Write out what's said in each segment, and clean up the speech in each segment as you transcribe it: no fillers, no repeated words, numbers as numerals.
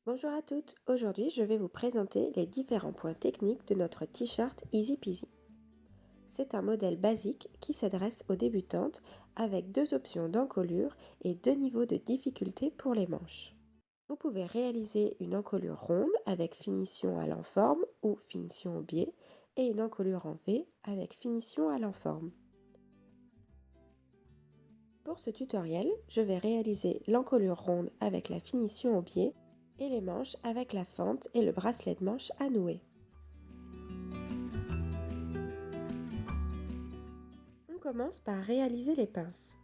Bonjour à toutes, aujourd'hui je vais vous présenter les différents points techniques de notre t-shirt Easy Peasy. C'est un modèle basique qui s'adresse aux débutantes avec deux options d'encolure et deux niveaux de difficulté pour les manches. Vous pouvez réaliser une encolure ronde avec finition à l'enforme ou finition au biais et une encolure en V avec finition à l'enforme. Pour ce tutoriel, je vais réaliser l'encolure ronde avec la finition au biais et les manches avec la fente et le bracelet de manche à nouer. On commence par réaliser les pinces.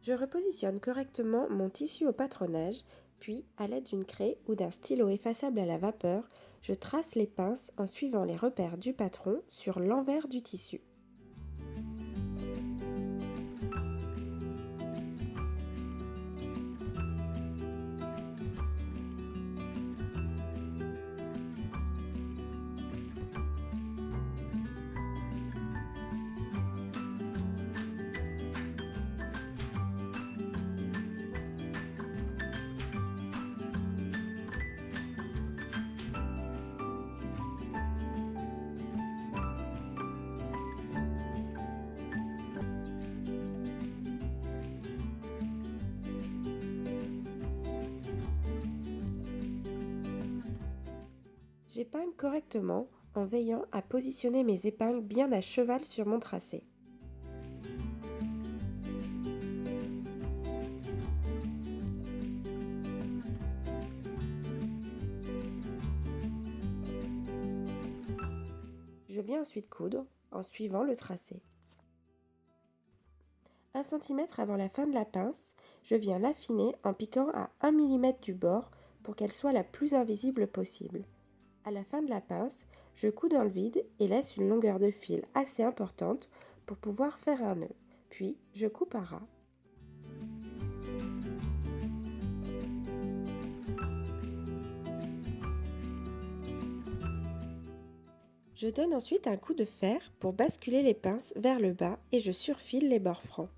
Je repositionne correctement mon tissu au patronage, puis à l'aide d'une craie ou d'un stylo effaçable à la vapeur, je trace les pinces en suivant les repères du patron sur l'envers du tissu. J'épingle correctement en veillant à positionner mes épingles bien à cheval sur mon tracé. Je viens ensuite coudre en suivant le tracé. 1 cm avant la fin de la pince, je viens l'affiner en piquant à 1 mm du bord pour qu'elle soit la plus invisible possible. À la fin de la pince, je couds dans le vide et laisse une longueur de fil assez importante pour pouvoir faire un nœud. Puis, je coupe à ras. Je donne ensuite un coup de fer pour basculer les pinces vers le bas et je surfile les bords francs.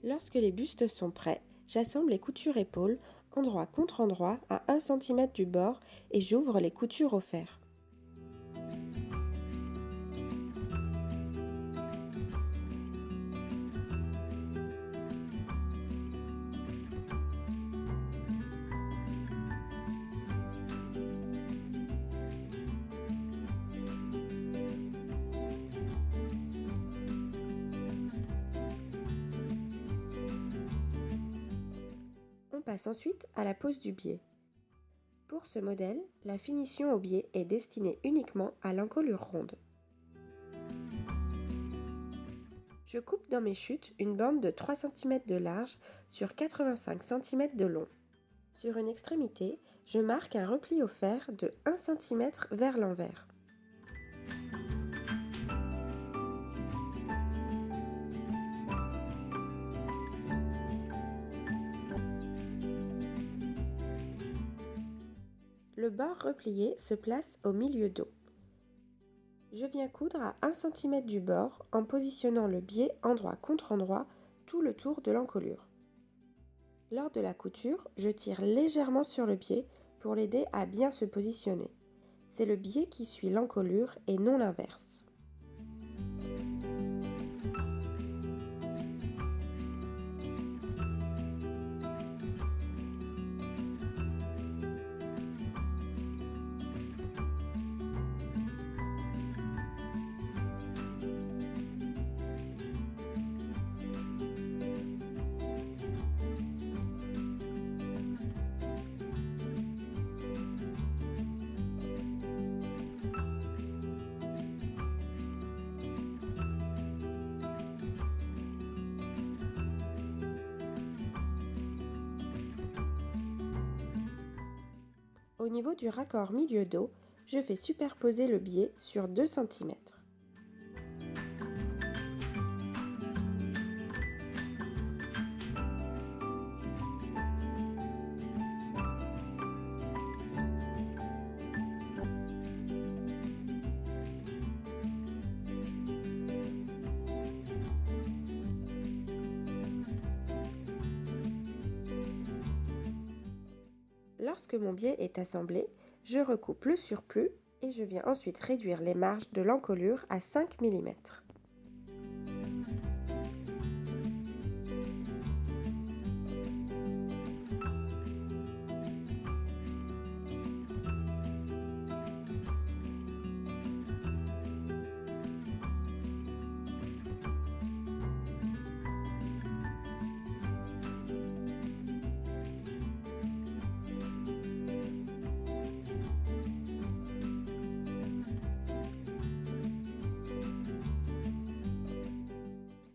Lorsque les bustes sont prêts, j'assemble les coutures épaules endroit contre endroit à 1 cm du bord et j'ouvre les coutures au fer. On passe ensuite à la pose du biais. Pour ce modèle, la finition au biais est destinée uniquement à l'encolure ronde. Je coupe dans mes chutes une bande de 3 cm de large sur 85 cm de long. Sur une extrémité, je marque un repli au fer de 1 cm vers l'envers. Le bord replié se place au milieu dos. Je viens coudre à 1 cm du bord en positionnant le biais endroit contre endroit tout le tour de l'encolure. Lors de la couture, je tire légèrement sur le biais pour l'aider à bien se positionner. C'est le biais qui suit l'encolure et non l'inverse. Au niveau du raccord milieu dos, je fais superposer le biais sur 2 cm. Lorsque mon biais est assemblé, je recoupe le surplus et je viens ensuite réduire les marges de l'encolure à 5 mm.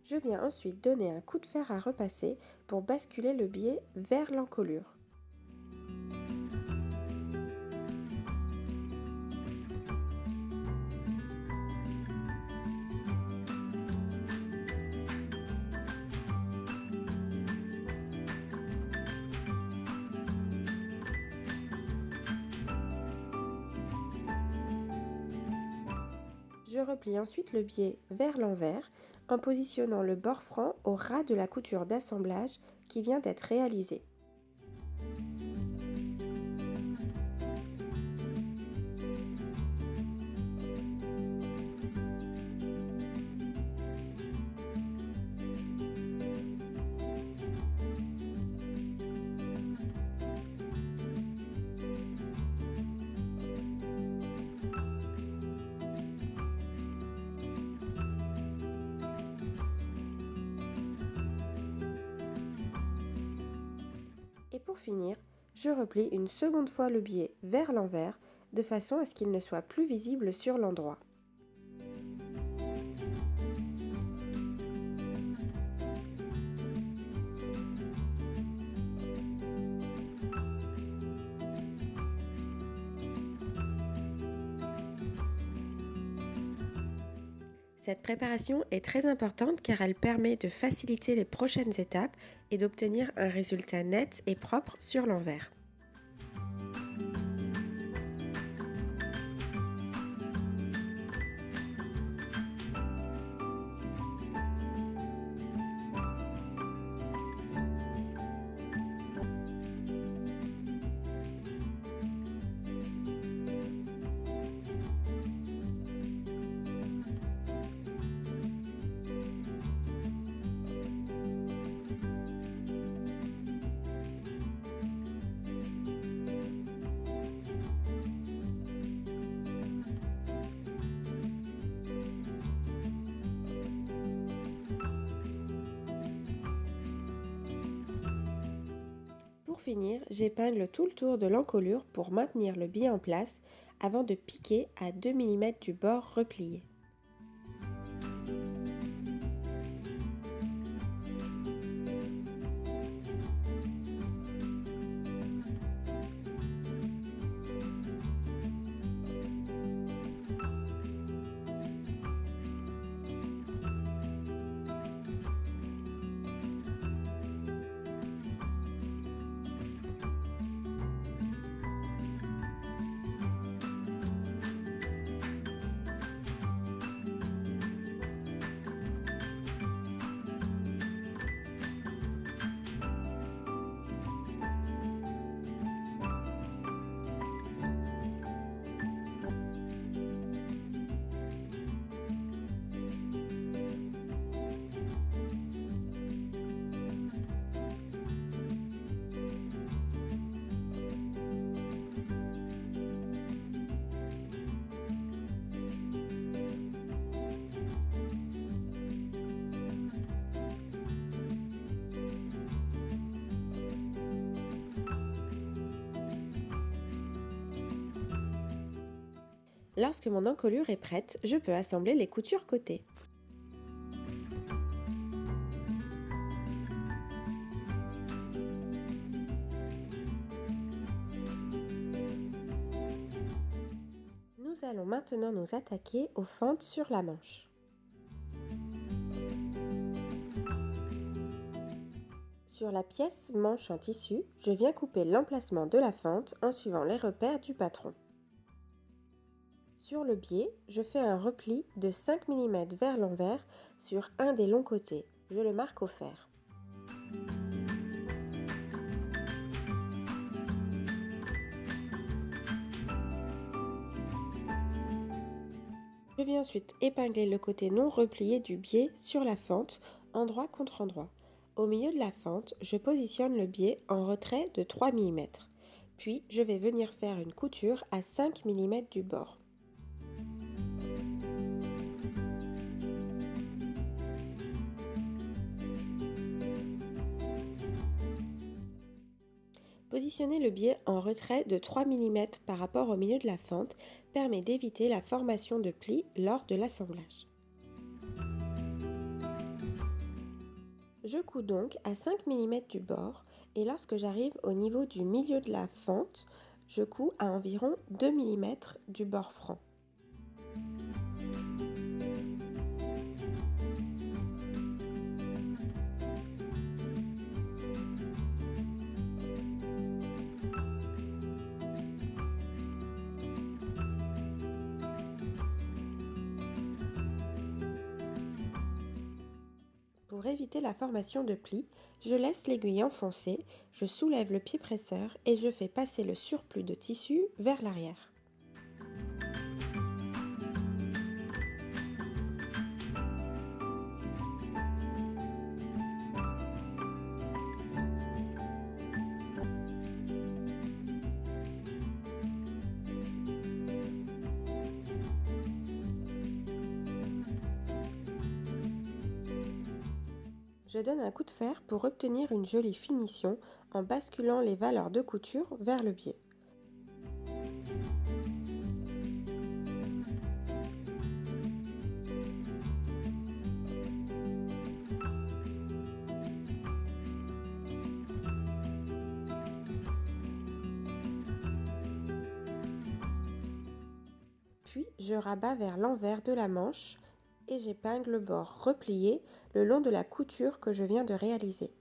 Je viens ensuite donner un coup de fer à repasser pour basculer le biais vers l'encolure. Je replie ensuite le biais vers l'envers en positionnant le bord franc au ras de la couture d'assemblage qui vient d'être réalisée. Et pour finir, je replie une seconde fois le biais vers l'envers de façon à ce qu'il ne soit plus visible sur l'endroit. Cette préparation est très importante car elle permet de faciliter les prochaines étapes et d'obtenir un résultat net et propre sur l'envers. Pour finir, j'épingle tout le tour de l'encolure pour maintenir le biais en place avant de piquer à 2 mm du bord replié. Lorsque mon encolure est prête, je peux assembler les coutures côté. Nous allons maintenant nous attaquer aux fentes sur la manche. Sur la pièce manche en tissu, je viens couper l'emplacement de la fente en suivant les repères du patron. Sur le biais, je fais un repli de 5 mm vers l'envers sur un des longs côtés. Je le marque au fer. Je viens ensuite épingler le côté non replié du biais sur la fente, endroit contre endroit. Au milieu de la fente, je positionne le biais en retrait de 3 mm. Puis, je vais venir faire une couture à 5 mm du bord. Positionner le biais en retrait de 3 mm par rapport au milieu de la fente permet d'éviter la formation de plis lors de l'assemblage. Je couds donc à 5 mm du bord et lorsque j'arrive au niveau du milieu de la fente, je couds à environ 2 mm du bord franc. Pour éviter la formation de plis, je laisse l'aiguille enfoncée, je soulève le pied presseur et je fais passer le surplus de tissu vers l'arrière. Je donne un coup de fer pour obtenir une jolie finition en basculant les valeurs de couture vers le biais. Puis je rabats vers l'envers de la manche et j'épingle le bord replié le long de la couture que je viens de réaliser.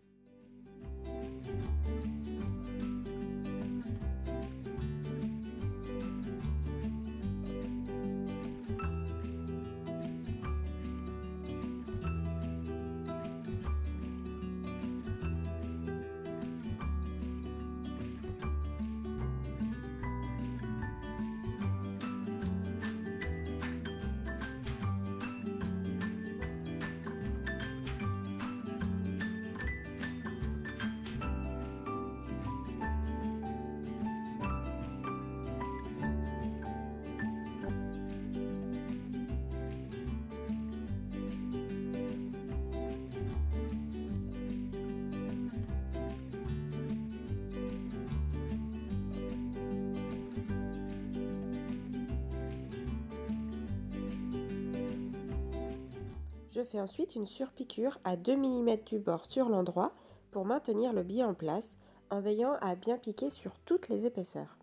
Je fais ensuite une surpiqûre à 2 mm du bord sur l'endroit pour maintenir le biais en place en veillant à bien piquer sur toutes les épaisseurs.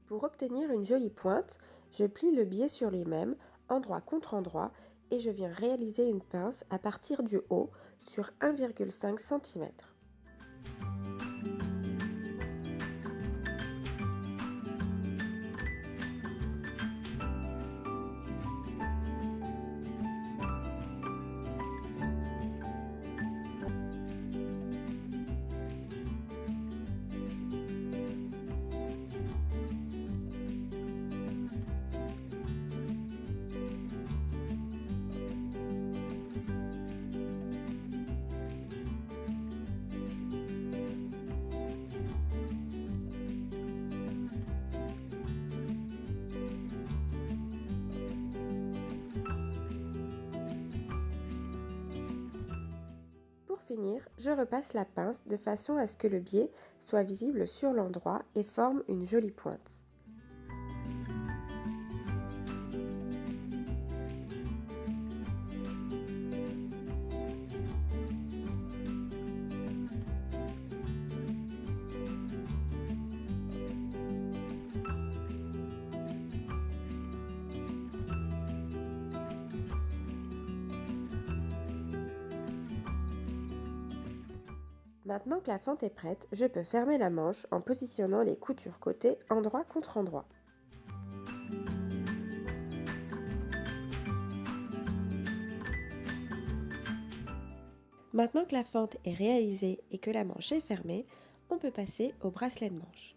Pour obtenir une jolie pointe, je plie le biais sur lui-même, endroit contre endroit, et je viens réaliser une pince à partir du haut sur 1,5 cm. finir, je repasse la pince de façon à ce que le biais soit visible sur l'endroit et forme une jolie pointe. Maintenant que la fente est prête, je peux fermer la manche en positionnant les coutures côté endroit contre endroit. Maintenant que la fente est réalisée et que la manche est fermée, on peut passer au bracelet de manche.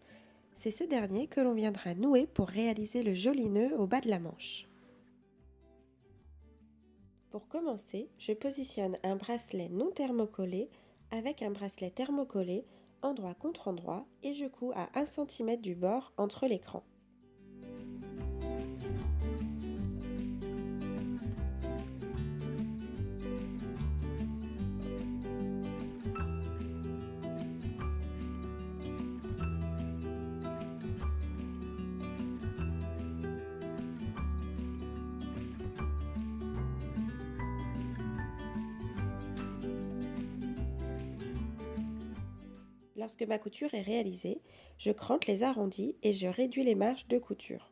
C'est ce dernier que l'on viendra nouer pour réaliser le joli nœud au bas de la manche. Pour commencer, je positionne un bracelet non thermocollé avec un bracelet thermocollé endroit contre endroit et je couds à 1 cm du bord entre les crans. Lorsque ma couture est réalisée, je crante les arrondis et je réduis les marges de couture.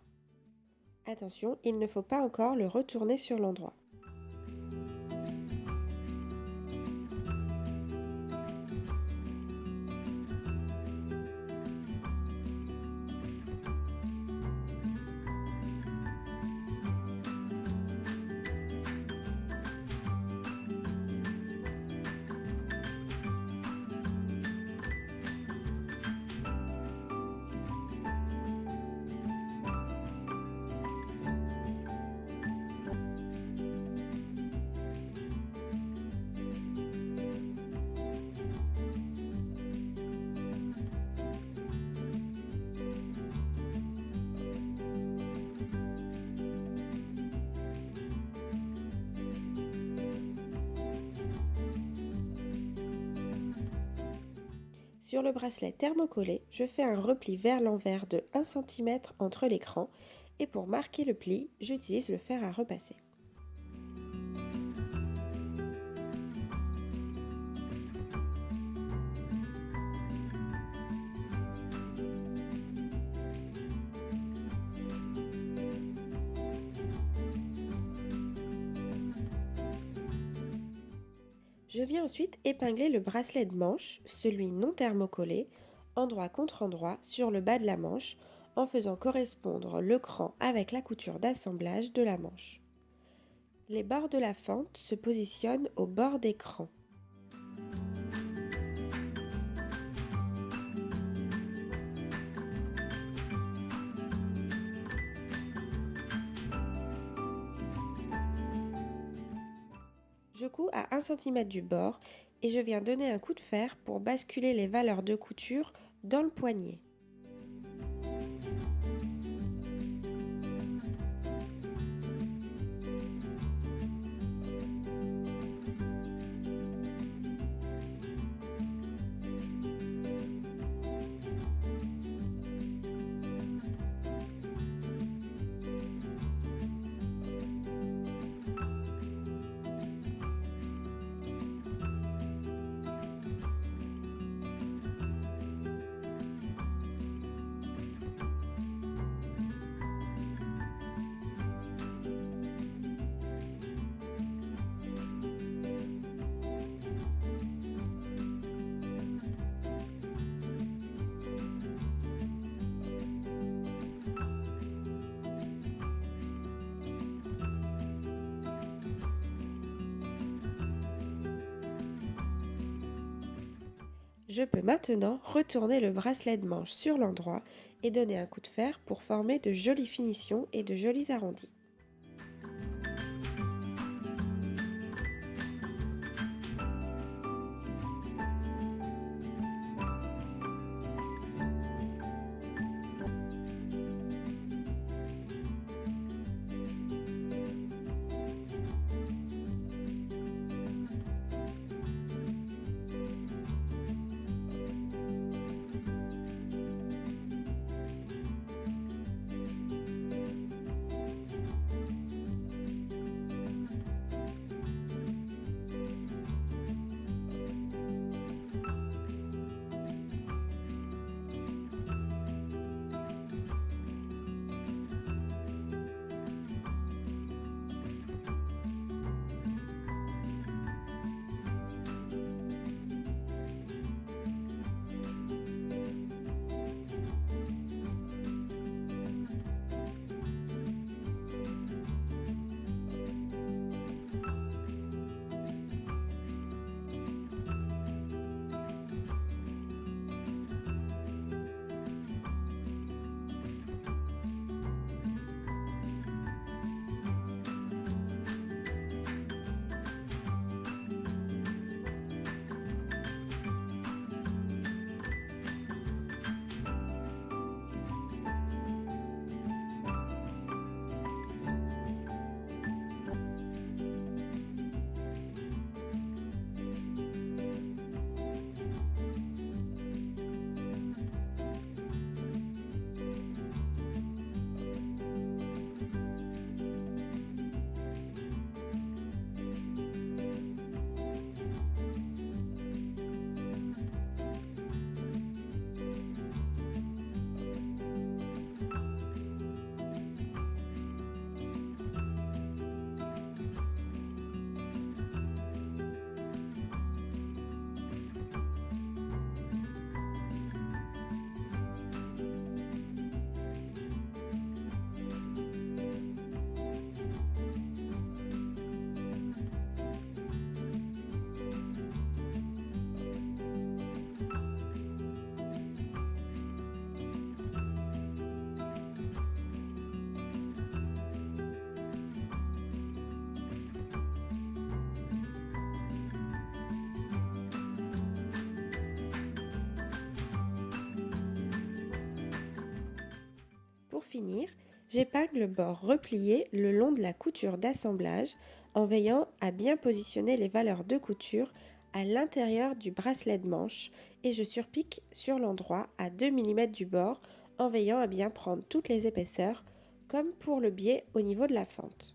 Attention, il ne faut pas encore le retourner sur l'endroit. Sur le bracelet thermocollé, je fais un repli vers l'envers de 1 cm entre les crans et pour marquer le pli, j'utilise le fer à repasser. Je viens ensuite épingler le bracelet de manche, celui non thermocollé, endroit contre endroit sur le bas de la manche, en faisant correspondre le cran avec la couture d'assemblage de la manche. Les bords de la fente se positionnent au bord des crans. Je couds à 1 cm du bord et je viens donner un coup de fer pour basculer les valeurs de couture dans le poignet. Je peux maintenant retourner le bracelet de manche sur l'endroit et donner un coup de fer pour former de jolies finitions et de jolis arrondis. Pour finir, j'épingle le bord replié le long de la couture d'assemblage en veillant à bien positionner les valeurs de couture à l'intérieur du bracelet de manche et je surpique sur l'endroit à 2 mm du bord en veillant à bien prendre toutes les épaisseurs comme pour le biais au niveau de la fente.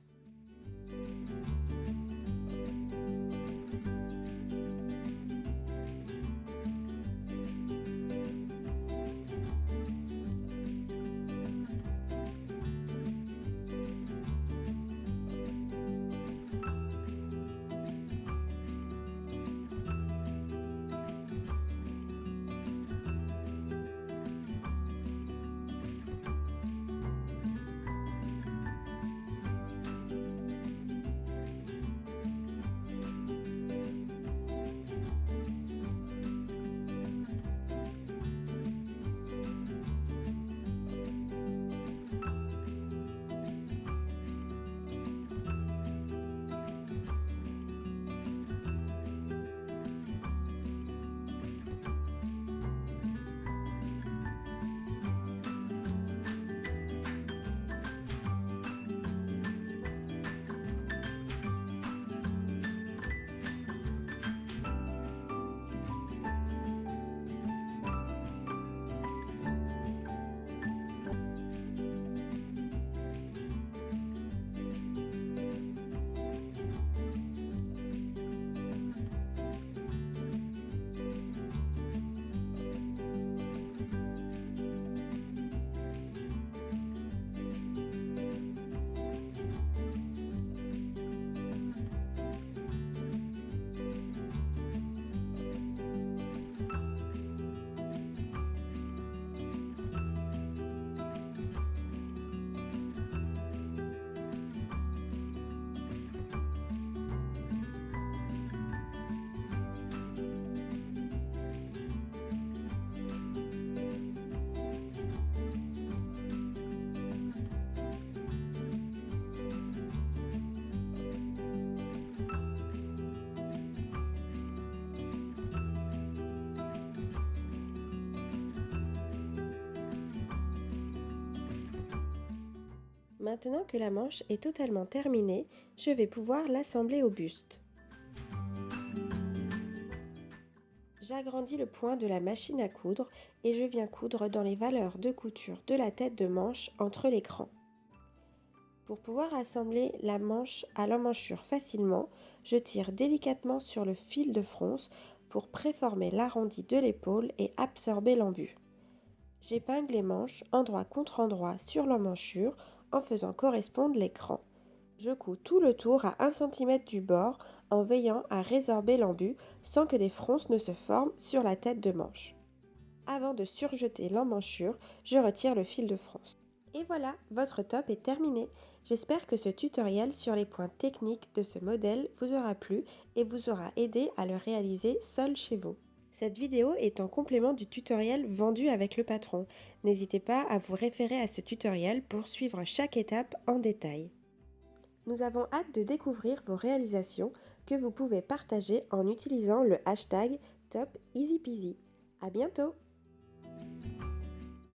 Maintenant que la manche est totalement terminée, je vais pouvoir l'assembler au buste. J'agrandis le point de la machine à coudre et je viens coudre dans les valeurs de couture de la tête de manche entre les crans. Pour pouvoir assembler la manche à l'emmanchure facilement, je tire délicatement sur le fil de fronce pour préformer l'arrondi de l'épaule et absorber l'embut. J'épingle les manches endroit contre endroit sur l'emmanchure en faisant correspondre les crans. Je couds tout le tour à 1 cm du bord en veillant à résorber l'embut sans que des fronces ne se forment sur la tête de manche. Avant de surjeter l'emmanchure, je retire le fil de fronce. Et voilà, votre top est terminé. J'espère que ce tutoriel sur les points techniques de ce modèle vous aura plu et vous aura aidé à le réaliser seul chez vous. Cette vidéo est en complément du tutoriel vendu avec le patron. N'hésitez pas à vous référer à ce tutoriel pour suivre chaque étape en détail. Nous avons hâte de découvrir vos réalisations que vous pouvez partager en utilisant le hashtag #TopEasyPeasy. À bientôt!